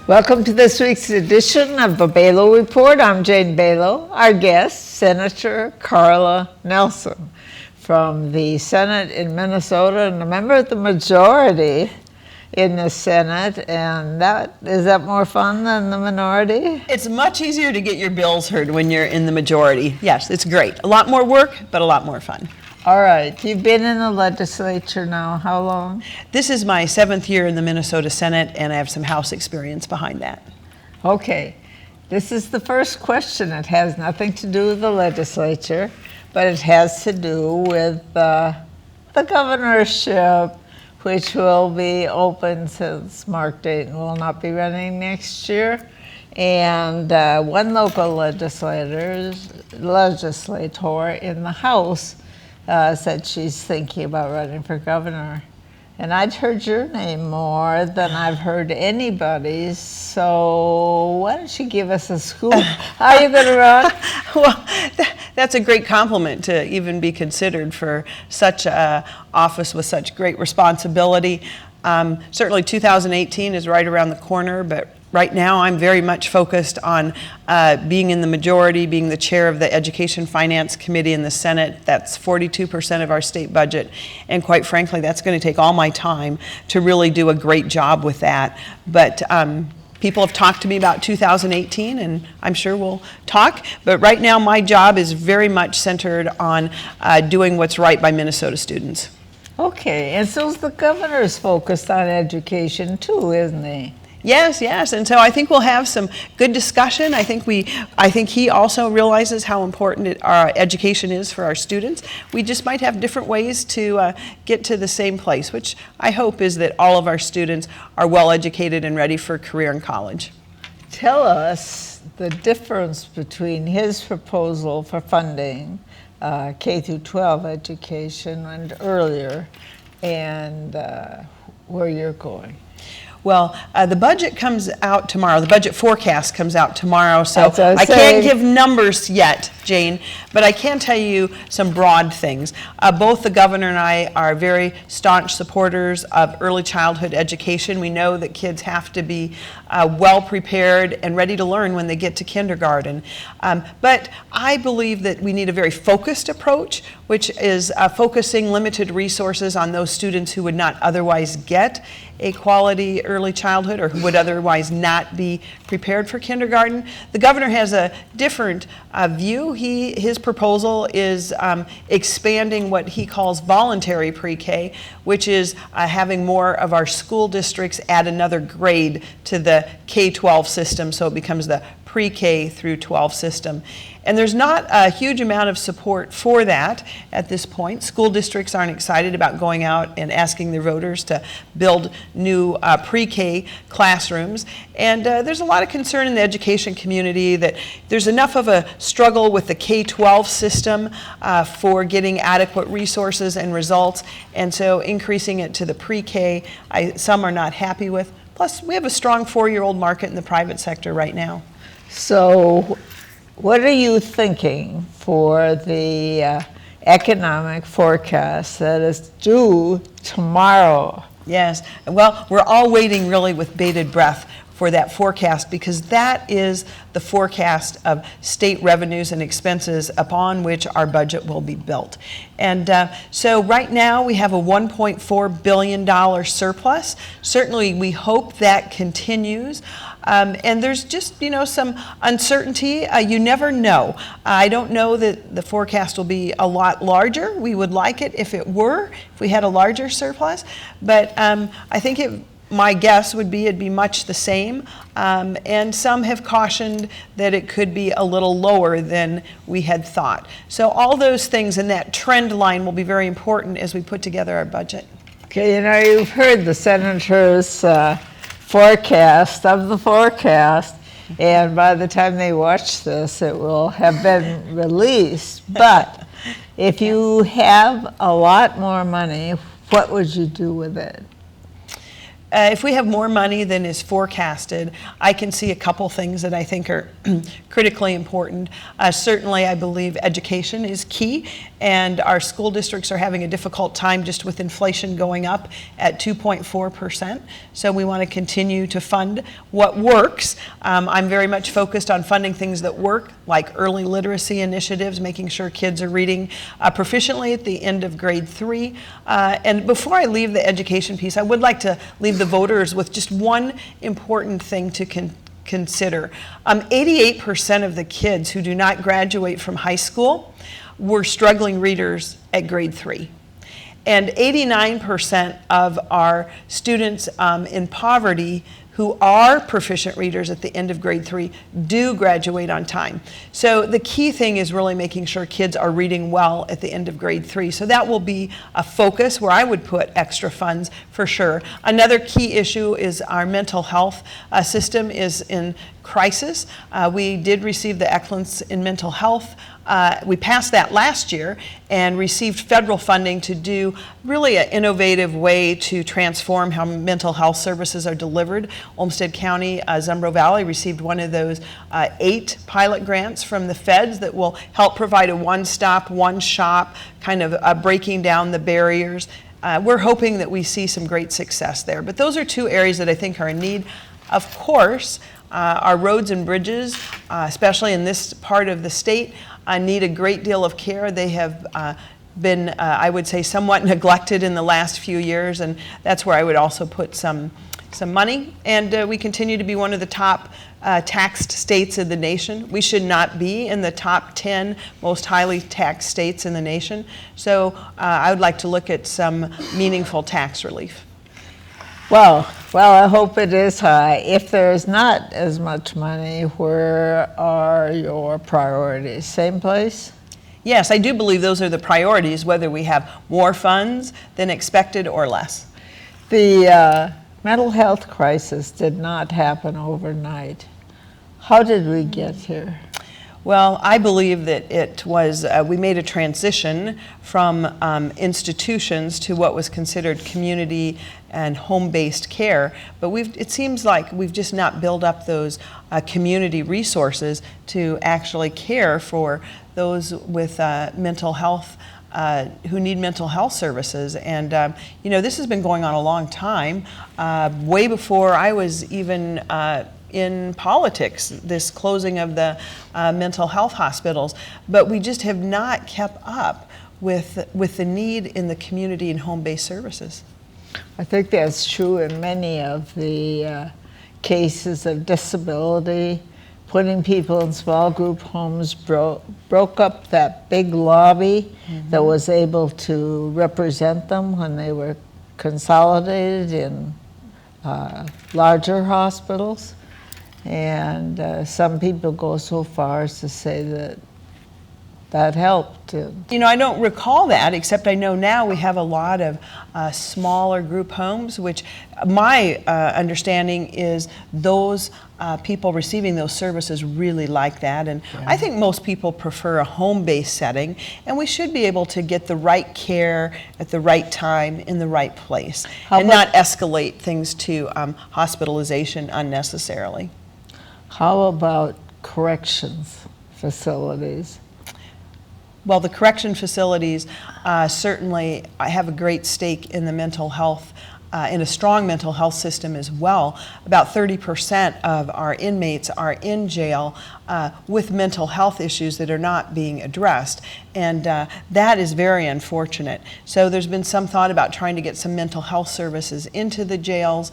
Welcome to this week's edition of the Belau Report. I'm Jane Belau. Our guest, Senator Carla Nelson from the Senate in Minnesota and a member of the majority in the Senate. And is that more fun than the minority? It's much easier to get your bills heard when you're in the majority. Yes, it's great. A lot more work, but a lot more fun. All right. You've been in the legislature now how long? This is my 7th year in the Minnesota Senate, and I have some House experience behind that. Okay. This is the first question. It has nothing to do with the legislature, but it has to do with the governorship, which will be open since Mark Dayton will not be running next year. And one local legislator in the House said she's thinking about running for governor. And I'd heard your name more than I've heard anybody's, so why don't you give us a scoop? How are you going to run? Well, that's a great compliment to even be considered for such an office with such great responsibility. Certainly 2018 is right around the corner, but right now I'm very much focused on being in the majority, being the chair of the Education Finance Committee in the Senate. That's 42% of our state budget. And quite frankly, that's going to take all my time to really do a great job with that. But people have talked to me about 2018, and I'm sure we'll talk. But right now, my job is very much centered on doing what's right by Minnesota students. Okay, and so the governor's focused on education too, isn't he? Yes, and so I think we'll have some good discussion. I think he also realizes how important our education is for our students. We just might have different ways to get to the same place, which I hope is that all of our students are well educated and ready for a career in college. Tell us the difference between his proposal for funding K through 12 education and earlier, and where you're going. Well, the budget comes out tomorrow. The budget forecast comes out tomorrow, so I can't give numbers yet, Jane, but I can tell you some broad things. Both the governor and I are very staunch supporters of early childhood education. We know that kids have to be well prepared and ready to learn when they get to kindergarten. But I believe that we need a very focused approach, which is focusing limited resources on those students who would not otherwise get a quality early childhood or who would otherwise not be prepared for kindergarten. The governor has a different view. His proposal is expanding what he calls voluntary pre-K, which is having more of our school districts add another grade to the K-12 system, so it becomes the pre-K through 12 system. And there's not a huge amount of support for that at this point. School districts aren't excited about going out and asking their voters to build new pre-K classrooms. And there's a lot of concern in the education community that there's enough of a struggle with the K-12 system for getting adequate resources and results. And so increasing it to the pre-K, some are not happy with. Plus, we have a strong 4-year-old market in the private sector right now. So what are you thinking for the economic forecast that is due tomorrow? Yes, well, we're all waiting really with bated breath for that forecast, because that is the forecast of state revenues and expenses upon which our budget will be built. And so right now we have a $1.4 billion surplus. Certainly we hope that continues. And there's just, some uncertainty. You never know. I don't know that the forecast will be a lot larger. We would like it if it were, if we had a larger surplus. But I think my guess would be it'd be much the same. And some have cautioned that it could be a little lower than we had thought. So all those things in that trend line will be very important as we put together our budget. Okay, you've heard the senator's forecast of the forecast, and by the time they watch this, it will have been released. But if you have a lot more money, what would you do with it? if we have more money than is forecasted, I can see a couple things that I think are critically important. Certainly, I believe education is key, and our school districts are having a difficult time just with inflation going up at 2.4%. So we want to continue to fund what works. I'm very much focused on funding things that work, like early literacy initiatives, making sure kids are reading proficiently at the end of grade 3. And before I leave the education piece, I would like to leave the voters with just one important thing to consider. 88% of the kids who do not graduate from high school were struggling readers at grade 3. And 89% of our students in poverty who are proficient readers at the end of grade 3 do graduate on time. So the key thing is really making sure kids are reading well at the end of grade 3. So that will be a focus where I would put extra funds for sure. Another key issue is our mental health system is in crisis. We did receive the Excellence in Mental Health. We passed that last year and received federal funding to do really an innovative way to transform how mental health services are delivered. Olmsted County, Zumbro Valley received one of those 8 pilot grants from the feds that will help provide a one-stop, one-shop, kind of breaking down the barriers. We're hoping that we see some great success there. But those are 2 areas that I think are in need. Of course, our roads and bridges, especially in this part of the state, need a great deal of care. They have been, I would say, somewhat neglected in the last few years, and that's where I would also put some money. And we continue to be one of the top taxed states in the nation. We should not be in the top 10 most highly taxed states in the nation. So I would like to look at some meaningful tax relief. Well, I hope it is high. If there's not as much money, where are your priorities? Same place? Yes, I do believe those are the priorities, whether we have more funds than expected or less. The mental health crisis did not happen overnight. How did we get here? Well, I believe that it was, we made a transition from institutions to what was considered community and home-based care, but it seems like we've just not built up those community resources to actually care for those with mental health who need mental health services. And you know, this has been going on a long time, way before I was even in politics, this closing of the mental health hospitals, but we just have not kept up with the need in the community and home-based services. I think that's true in many of the cases of disability. Putting people in small group homes broke up that big lobby that was able to represent them when they were consolidated in larger hospitals. And some people go so far as to say that that helped. You know, I don't recall that, except I know now we have a lot of smaller group homes, which my understanding is those people receiving those services really like that. And I think most people prefer a home-based setting, and we should be able to get the right care at the right time in the right place and not escalate things to hospitalization unnecessarily. How about corrections facilities? Well, the correction facilities certainly have a great stake in the mental health, in a strong mental health system as well. About 30% of our inmates are in jail with mental health issues that are not being addressed, and that is very unfortunate. So there's been some thought about trying to get some mental health services into the jails.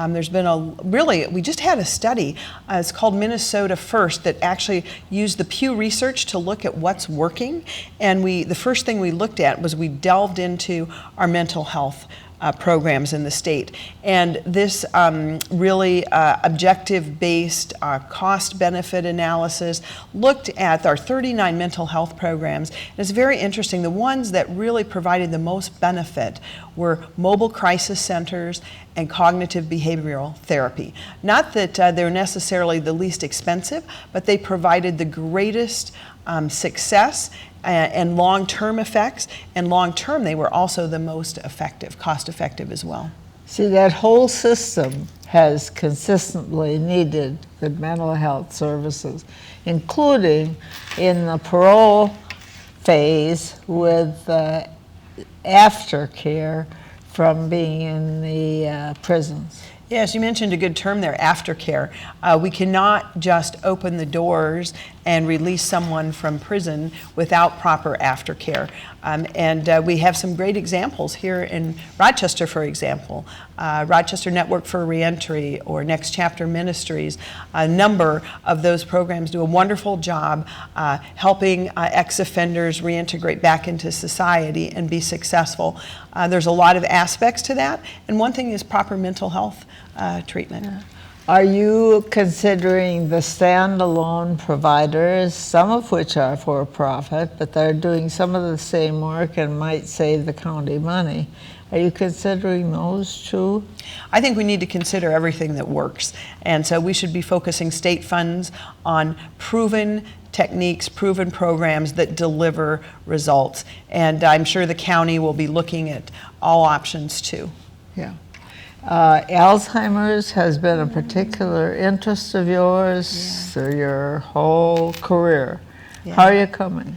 There's been we just had a study, it's called Minnesota First, that actually used the Pew Research to look at what's working. And the first thing we looked at was we delved into our mental health programs in the state. And this really objective-based cost-benefit analysis looked at our 39 mental health programs. And it's very interesting. The ones that really provided the most benefit were mobile crisis centers and cognitive behavioral therapy. Not that they're necessarily the least expensive, but they provided the greatest success and long-term effects, and long-term they were also the most effective, cost-effective as well. See, that whole system has consistently needed good mental health services, including in the parole phase with aftercare from being in the prisons. Yes, you mentioned a good term there, aftercare. We cannot just open the doors and release someone from prison without proper aftercare. And we have some great examples here in Rochester, for example. Rochester Network for Reentry or Next Chapter Ministries. A number of those programs do a wonderful job helping ex-offenders reintegrate back into society and be successful. There's a lot of aspects to that, and one thing is proper mental health treatment. Yeah. Are you considering the standalone providers, some of which are for-profit, but they're doing some of the same work and might save the county money? Are you considering those too? I think we need to consider everything that works. And so we should be focusing state funds on proven techniques, proven programs that deliver results. And I'm sure the county will be looking at all options too. Yeah. Alzheimer's has been a particular interest of yours through your whole career. Yeah. How are you coming?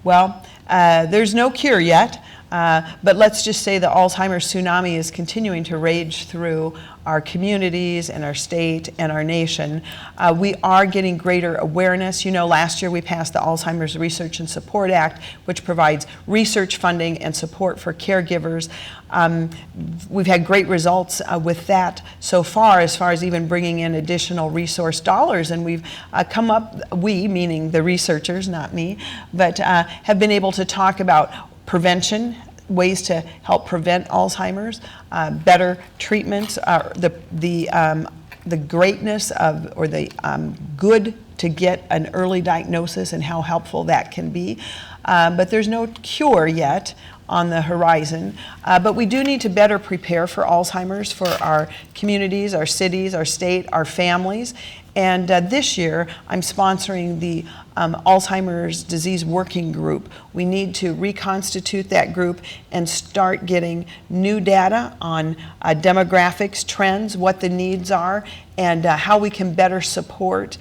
Well, there's no cure yet, but let's just say the Alzheimer's tsunami is continuing to rage through our communities and our state and our nation. We are getting greater awareness. You know, last year we passed the Alzheimer's Research and Support Act, which provides research funding and support for caregivers. We've had great results with that so far as even bringing in additional resource dollars, and we've come up, we, meaning the researchers, not me, but have been able to talk about prevention, ways to help prevent Alzheimer's, better treatments, the greatness of, or the good to get an early diagnosis and how helpful that can be. But there's no cure yet on the horizon, but we do need to better prepare for Alzheimer's for our communities, our cities, our state, our families. And this year, I'm sponsoring the Alzheimer's Disease Working Group. We need to reconstitute that group and start getting new data on demographics, trends, what the needs are, and how we can better support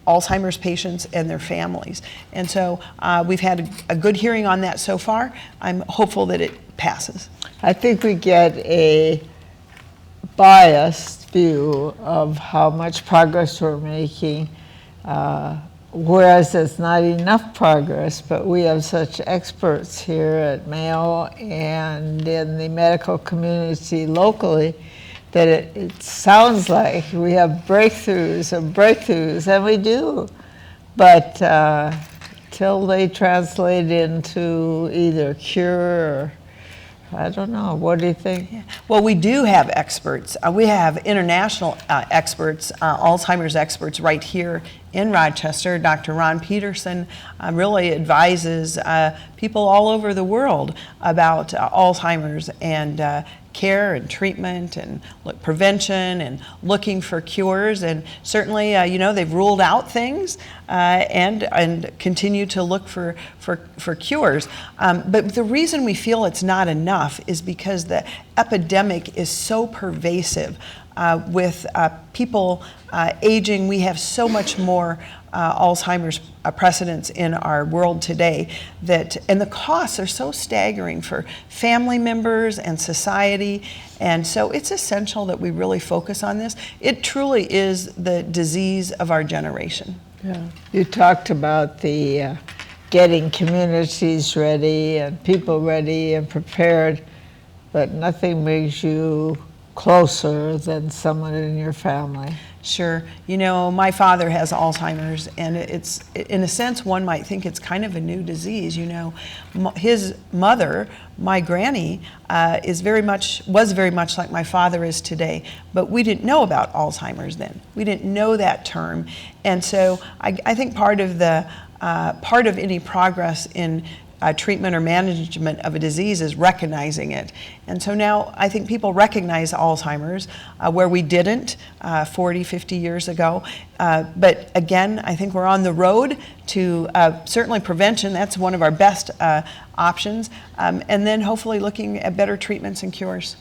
Alzheimer's patients and their families. And so we've had a good hearing on that so far. I'm hopeful that it passes. I think we get a biased view of how much progress we're making, whereas it's not enough progress, but we have such experts here at Mayo and in the medical community locally that it sounds like we have breakthroughs and breakthroughs, and we do, but till they translate into either cure or, I don't know, what do you think? Yeah. Well, we do have experts. We have international experts, Alzheimer's experts right here in Rochester. Dr. Ron Peterson really advises people all over the world about Alzheimer's and care and treatment and prevention and looking for cures. And certainly, you know, they've ruled out things and continue to look for cures. But the reason we feel it's not enough is because the epidemic is so pervasive. With people aging, we have so much more Alzheimer's precedence in our world today and the costs are so staggering for family members and society, and so it's essential that we really focus on this. It truly is the disease of our generation. Yeah. You talked about the getting communities ready and people ready and prepared, but nothing makes you closer than someone in your family. Sure. You know, my father has Alzheimer's, and it's, in a sense, one might think it's kind of a new disease. You know, his mother, my granny, was very much like my father is today, but we didn't know about Alzheimer's then. We didn't know that term, and so I think part of any progress in treatment or management of a disease is recognizing it. And so now I think people recognize Alzheimer's where we didn't 40, 50 years ago. But again, I think we're on the road to certainly prevention. That's one of our best options. And then hopefully looking at better treatments and cures.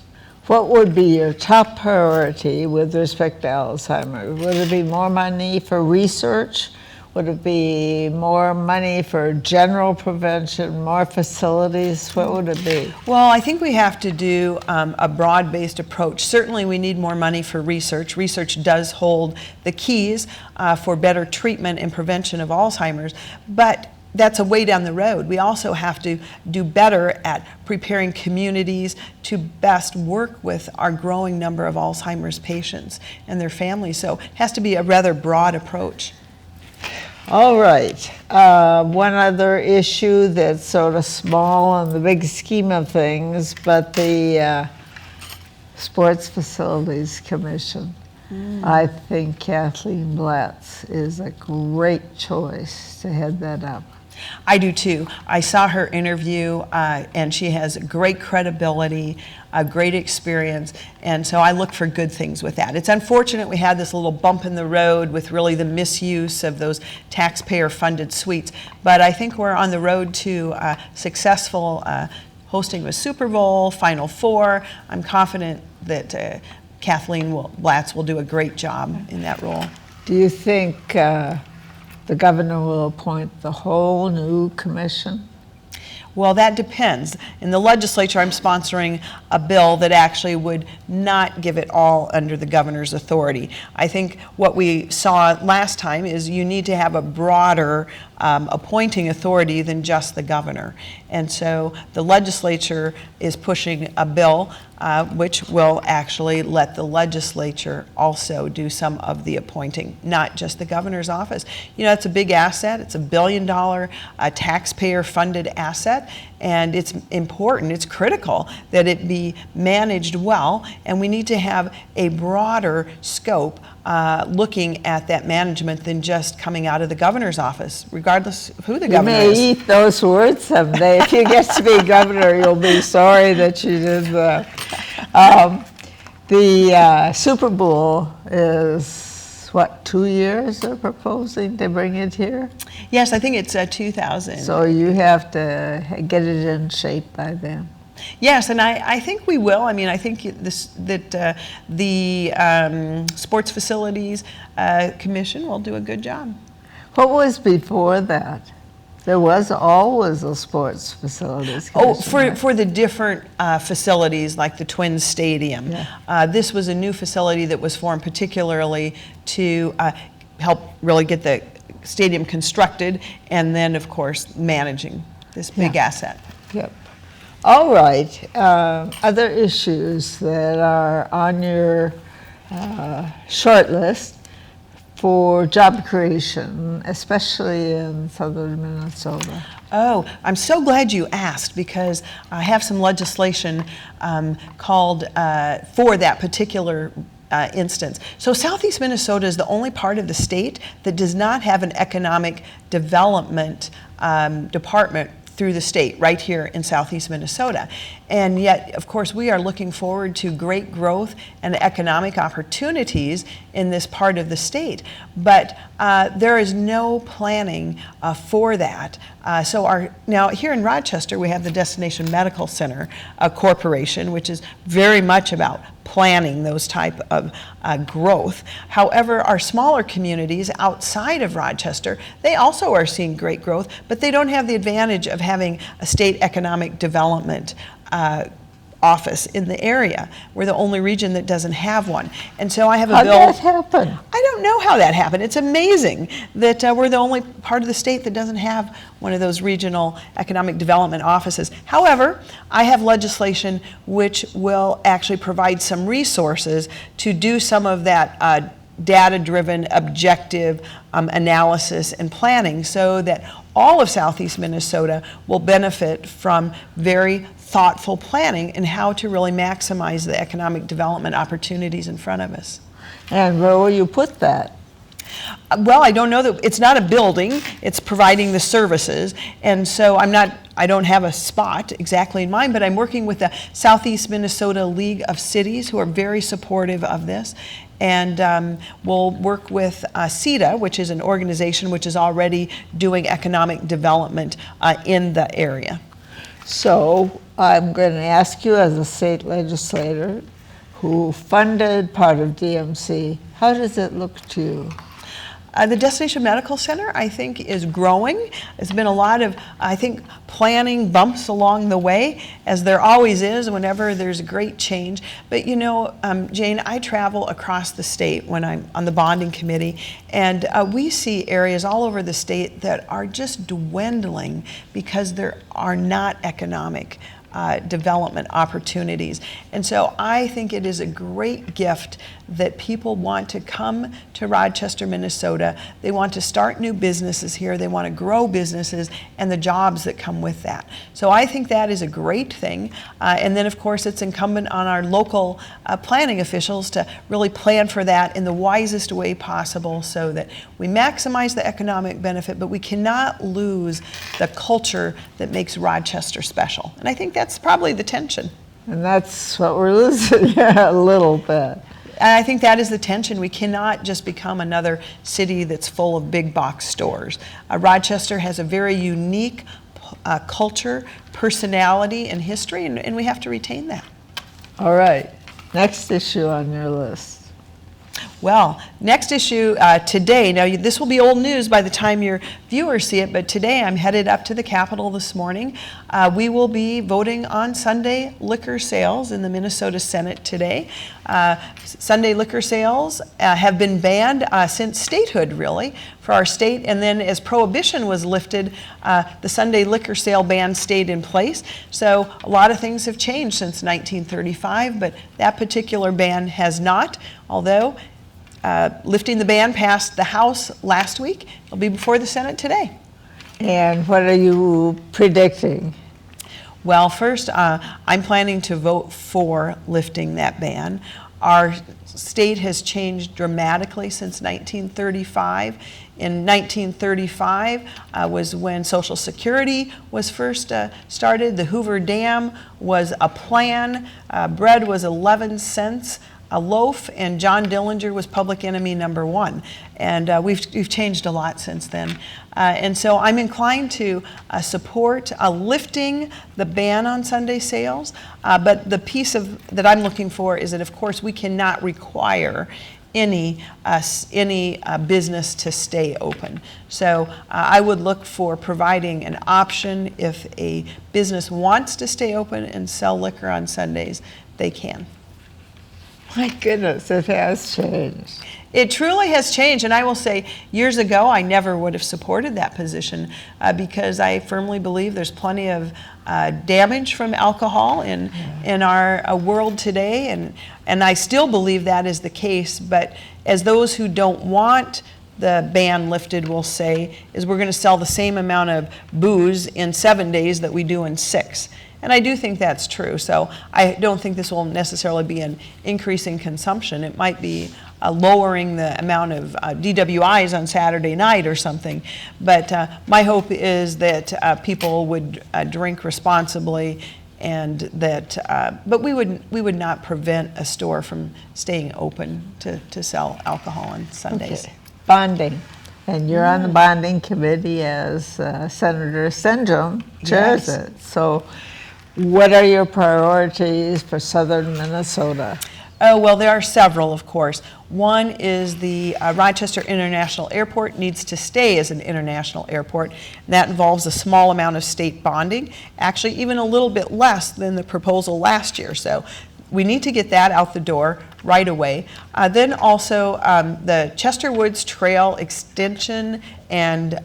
What would be your top priority with respect to Alzheimer's? Would it be more money for research? Would it be more money for general prevention, more facilities? What would it be? Well, I think we have to do a broad-based approach. Certainly we need more money for research. Research does hold the keys for better treatment and prevention of Alzheimer's, but that's a way down the road. We also have to do better at preparing communities to best work with our growing number of Alzheimer's patients and their families. So it has to be a rather broad approach. All right. One other issue that's sort of small in the big scheme of things, but the Sports Facilities Commission. I think Kathleen Blatz is a great choice to head that up. I do too. I saw her interview and she has great credibility, a great experience, and so I look for good things with that. It's unfortunate we had this little bump in the road with really the misuse of those taxpayer-funded suites, but I think we're on the road to successful hosting of a Super Bowl, Final Four. I'm confident that Kathleen Blatz will do a great job in that role. Do you think the governor will appoint the whole new commission? Well, that depends. In the legislature, I'm sponsoring a bill that actually would not give it all under the governor's authority. I think what we saw last time is you need to have a broader appointing authority than just the governor. And so the legislature is pushing a bill which will actually let the legislature also do some of the appointing, not just the governor's office. You know, it's a big asset. It's $1 billion taxpayer-funded asset, and it's important, it's critical that it be managed well, and we need to have a broader scope looking at that management than just coming out of the governor's office, regardless of who the governor is. You may eat those words someday. If you get to be governor, you'll be sorry that you did that. The Super Bowl is, what, 2 years they're proposing to bring it here? Yes, I think it's 2000. So you have to get it in shape by then. Yes, and I think we will. I mean, I think that the Sports Facilities Commission will do a good job. What was before that? There was always a Sports Facilities Commission. Oh, for the different facilities like the Twins Stadium. Yeah. This was a new facility that was formed particularly to help really get the stadium constructed and then, of course, managing this big asset. Yep. All right. Other issues that are on your short list for job creation, especially in southern Minnesota? Oh, I'm so glad you asked, because I have some legislation called for that particular instance. So Southeast Minnesota is the only part of the state that does not have an economic development department through the state, right here in Southeast Minnesota. And yet, of course, we are looking forward to great growth and economic opportunities in this part of the state. But there is no planning for that. Now here in Rochester, we have the Destination Medical Center Corporation, which is very much about planning those type of growth. However, our smaller communities outside of Rochester, they also are seeing great growth, but they don't have the advantage of having a state economic development office in the area. We're the only region that doesn't have one. And so I have a bill. How did that happen? I don't know how that happened. It's amazing that we're the only part of the state that doesn't have one of those regional economic development offices. However, I have legislation which will actually provide some resources to do some of that data-driven, objective analysis and planning, so that all of Southeast Minnesota will benefit from very thoughtful planning and how to really maximize the economic development opportunities in front of us. And where will you put that? Well, I don't know that it's not a building, it's providing the services. And so I don't have a spot exactly in mind, but I'm working with the Southeast Minnesota League of Cities, who are very supportive of this. And we'll work with CETA, which is an organization which is already doing economic development in the area. So I'm going to ask you, as a state legislator, who funded part of DMC. How does it look to you? The Destination Medical Center, I think, is growing. There's been a lot of, I think, planning bumps along the way, as there always is whenever there's a great change. But you know, Jane, I travel across the state when I'm on the bonding committee, and we see areas all over the state that are just dwindling because there are not economic development opportunities. And so I think it is a great gift that people want to come to Rochester, Minnesota. They want to start new businesses here. They want to grow businesses and the jobs that come with that. So I think that is a great thing. And then, of course, it's incumbent on our local planning officials to really plan for that in the wisest way possible so that we maximize the economic benefit, but we cannot lose the culture that makes Rochester special. And I think that's probably the tension. And that's what we're losing a little bit. And I think that is the tension. We cannot just become another city that's full of big box stores. Rochester has a very unique culture, personality, and history, and we have to retain that. All right. Next issue on your list. Well, next issue today, now this will be old news by the time your viewers see it, but today I'm headed up to the Capitol this morning. We will be voting on Sunday liquor sales in the Minnesota Senate today. Sunday liquor sales have been banned since statehood, really, for our state, and then as prohibition was lifted, the Sunday liquor sale ban stayed in place. So a lot of things have changed since 1935, but that particular ban has not, although lifting the ban passed the House last week. It'll be before the Senate today. And what are you predicting? Well, first, I'm planning to vote for lifting that ban. Our state has changed dramatically since 1935. In 1935 was when Social Security was first started. The Hoover Dam was a plan. Bread was 11 cents a loaf, and John Dillinger was public enemy number one. And we've changed a lot since then. And so I'm inclined to support lifting the ban on Sunday sales. But the piece that I'm looking for is that, of course, we cannot require any business to stay open. So I would look for providing an option. If a business wants to stay open and sell liquor on Sundays, they can. My goodness, it has changed. It truly has changed, and I will say years ago I never would have supported that position because I firmly believe there's plenty of damage from alcohol in our world today, and I still believe that is the case. But as those who don't want the ban lifted will say, is we're going to sell the same amount of booze in 7 days that we do in 6. And I do think that's true. So I don't think this will necessarily be an increase in consumption. It might be lowering the amount of DWIs on Saturday night or something. But my hope is that people would drink responsibly, and that, but we would not prevent a store from staying open to sell alcohol on Sundays. Okay. Bonding. And you're on the bonding committee as Senator Senjum chairs it. So what are your priorities for southern Minnesota? Oh, well, there are several, of course. One is the Rochester International Airport needs to stay as an international airport. And that involves a small amount of state bonding, actually even a little bit less than the proposal last year. So we need to get that out the door right away. Then also the Chester Woods Trail extension and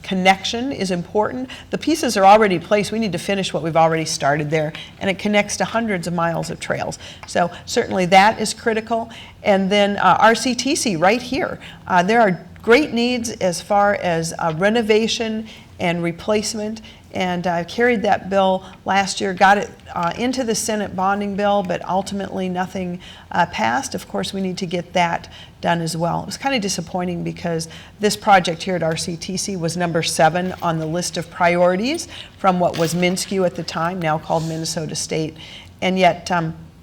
connection is important. The pieces are already in place. We need to finish what we've already started there, and it connects to hundreds of miles of trails. So certainly that is critical. And then RCTC right here. There are great needs as far as renovation and replacement. And I carried that bill last year, got it into the Senate bonding bill, but ultimately nothing passed. Of course, we need to get that done as well. It was kind of disappointing because this project here at RCTC was number 7 on the list of priorities from what was MnSCU at the time, now called Minnesota State. And yet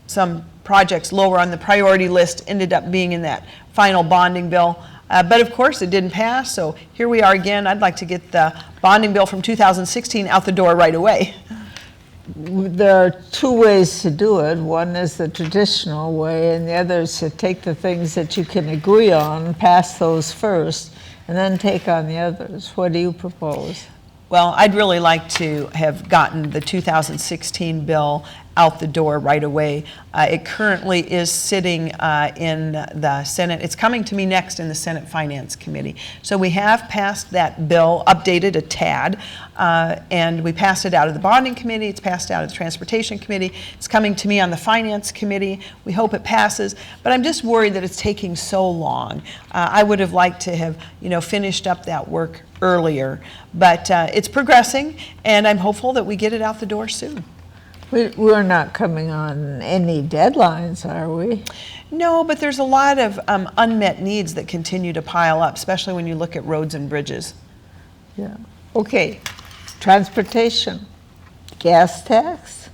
some projects lower on the priority list ended up being in that final bonding bill. But of course it didn't pass, so here we are again. I'd like to get the bonding bill from 2016 out the door right away. there are two ways to do it. One is the traditional way, and the other is to take the things that you can agree on, pass those first, and then take on the others. What do you propose? Well, I'd really like to have gotten the 2016 bill out the door right away. It currently is sitting in the Senate. It's coming to me next in the Senate Finance Committee. So we have passed that bill, updated a tad, and we passed it out of the Bonding Committee. It's passed out of the Transportation Committee. It's coming to me on the Finance Committee. We hope it passes, but I'm just worried that it's taking so long. I would have liked to have, finished up that work earlier, but it's progressing, and I'm hopeful that we get it out the door soon. We're not coming on any deadlines, are we? No, but there's a lot of unmet needs that continue to pile up, especially when you look at roads and bridges. Yeah. Okay. Transportation. Gas tax?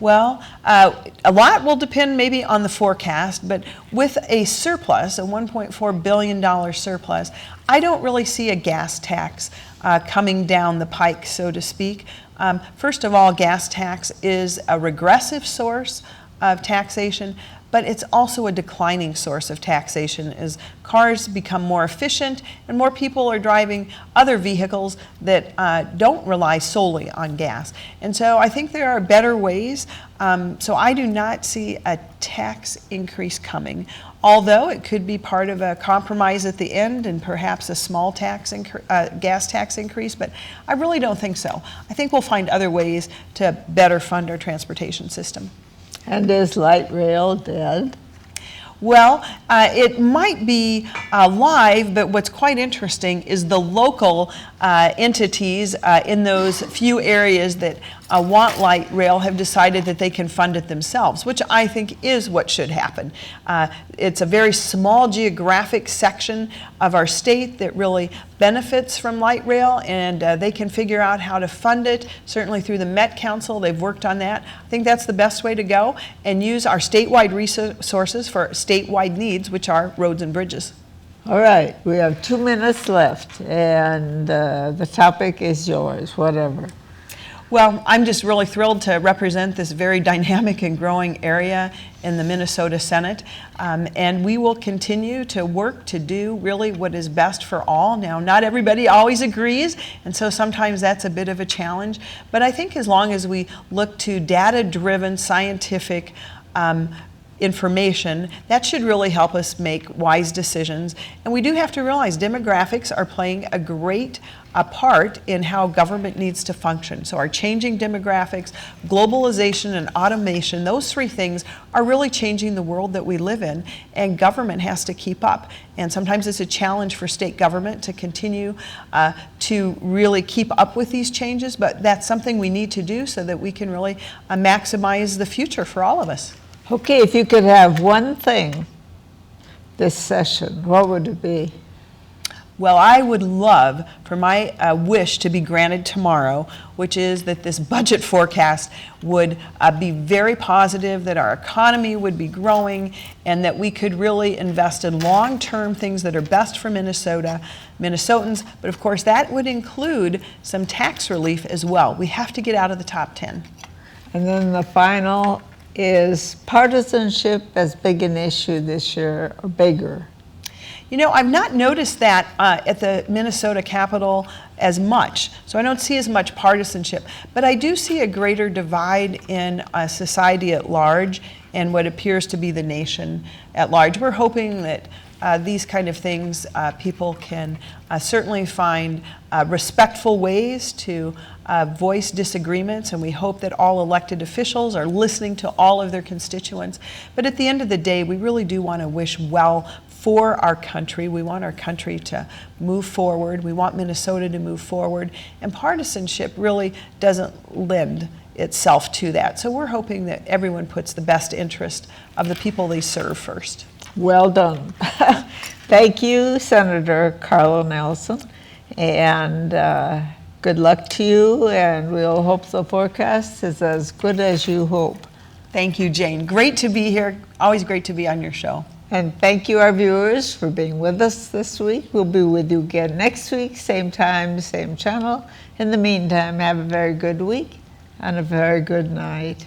Well, a lot will depend maybe on the forecast, but with a surplus, a $1.4 billion surplus, I don't really see a gas tax coming down the pike, so to speak. First of all, gas tax is a regressive source of taxation, but it's also a declining source of taxation as cars become more efficient and more people are driving other vehicles that don't rely solely on gas. And so I think there are better ways. So I do not see a tax increase coming, although it could be part of a compromise at the end and perhaps a small gas tax increase, but I really don't think so. I think we'll find other ways to better fund our transportation system. And is light rail dead? Well, it might be live, but what's quite interesting is the local entities in those few areas that want light rail have decided that they can fund it themselves, which I think is what should happen. It's a very small geographic section of our state that really benefits from light rail, and they can figure out how to fund it. Certainly through the Met Council, they've worked on that. I think that's the best way to go, and use our statewide resources for statewide needs, which are roads and bridges. All right, we have 2 minutes left, and the topic is yours, whatever. Well, I'm just really thrilled to represent this very dynamic and growing area in the Minnesota Senate, and we will continue to work to do really what is best for all. Now, not everybody always agrees, and so sometimes that's a bit of a challenge, but I think as long as we look to data-driven, scientific information, that should really help us make wise decisions. And we do have to realize demographics are playing a great part in how government needs to function. So our changing demographics, globalization, and automation, those three things are really changing the world that we live in, and government has to keep up. And sometimes it's a challenge for state government to continue to really keep up with these changes, but that's something we need to do so that we can really maximize the future for all of us. Okay, if you could have one thing this session, what would it be? Well, I would love for my wish to be granted tomorrow, which is that this budget forecast would be very positive, that our economy would be growing, and that we could really invest in long-term things that are best for Minnesotans. But of course, that would include some tax relief as well. We have to get out of the top 10. And then the final is partisanship as big an issue this year, or bigger? You know, I've not noticed that at the Minnesota Capitol as much, so I don't see as much partisanship, but I do see a greater divide in society at large and what appears to be the nation at large. We're hoping that these kind of things, people can certainly find respectful ways to voice disagreements, and we hope that all elected officials are listening to all of their constituents. But at the end of the day, we really do want to wish well for our country. We want our country to move forward. We want Minnesota to move forward, and partisanship really doesn't lend itself to that. So we're hoping that everyone puts the best interest of the people they serve first. Well done. Thank you, Senator Carla Nelson, and good luck to you, and we'll hope the forecast is as good as you hope. Thank you, Jane. Great to be here. Always great to be on your show. And thank you, our viewers, for being with us this week. We'll be with you again next week, same time, same channel. In the meantime, have a very good week, and a very good night.